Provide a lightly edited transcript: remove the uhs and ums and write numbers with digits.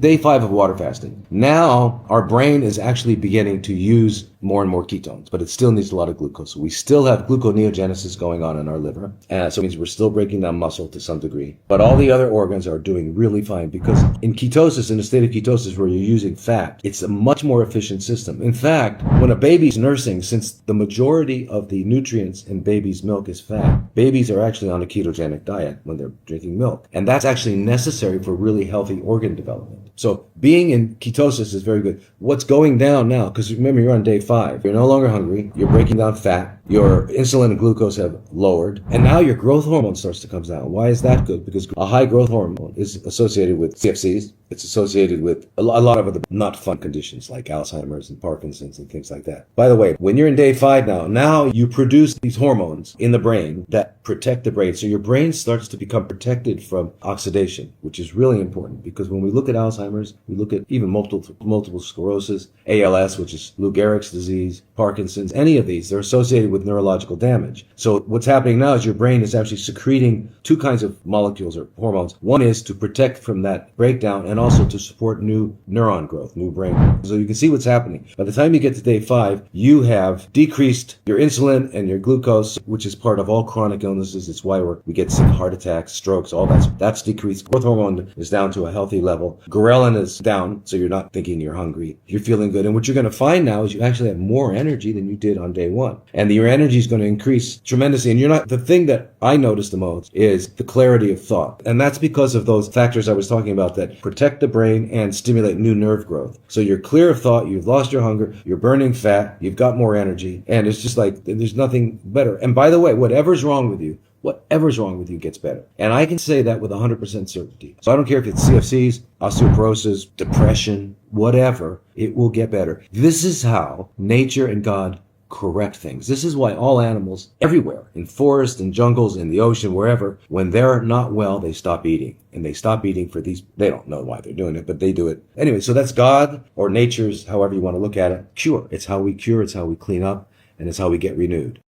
Day 5 of water fasting. Now our brain is actually beginning to use more and more ketones, but it still needs a lot of glucose. So we still have gluconeogenesis going on in our liver. So it means we're still breaking down muscle to some degree. But all the other organs are doing really fine because in ketosis, in a state of ketosis where you're using fat, it's a much more efficient system. In fact, when a baby's nursing, since the majority of the nutrients in baby's milk is fat, babies are actually on a ketogenic diet when they're drinking milk. And that's actually necessary for really healthy organ development. So being in ketosis is very good. What's going down now, because remember you're on day 5, you're no longer hungry, you're breaking down fat, your insulin and glucose have lowered, and now your growth hormone starts to come down. Why is that good? Because a high growth hormone is associated with CFCs. It's associated with a lot of other not fun conditions like Alzheimer's and Parkinson's and things like that. By the way, when you're in day 5 now you produce these hormones in the brain that protect the brain. So your brain starts to become protected from oxidation, which is really important because when we look at Alzheimer's, we look at even multiple sclerosis, ALS, which is Lou Gehrig's disease, Parkinson's, any of these, they're associated with neurological damage. So what's happening now is your brain is actually secreting two kinds of molecules or hormones. One is to protect from that breakdown and also to support new neuron growth, new brain growth. So you can see what's happening. By the time you get to day 5, you have decreased your insulin and your glucose, which is part of all chronic illnesses. It's why we get sick, heart attacks, strokes, all that's decreased. Growth hormone is down to a healthy level. Ghrelin is down, so you're not thinking you're hungry. You're feeling good. And what you're going to find now is you actually have more energy than you did on day 1. And your energy is going to increase tremendously. And the thing that I notice the most is the clarity of thought. And that's because of those factors I was talking about that protect the brain and stimulate new nerve growth. So you're clear of thought, you've lost your hunger, you're burning fat, you've got more energy, and it's just like there's nothing better. And by the way, whatever's wrong with you gets better. And I can say that with 100% certainty. So I don't care if it's CFCs, osteoporosis, depression, whatever, it will get better. This is how nature and God correct things. This is why all animals everywhere, in forests, in jungles, in the ocean, wherever, when they're not well, they stop eating. And they stop eating for these, they don't know why they're doing it, but they do it. Anyway, so that's God or nature's, however you want to look at it, cure. It's how we cure, it's how we clean up, and it's how we get renewed.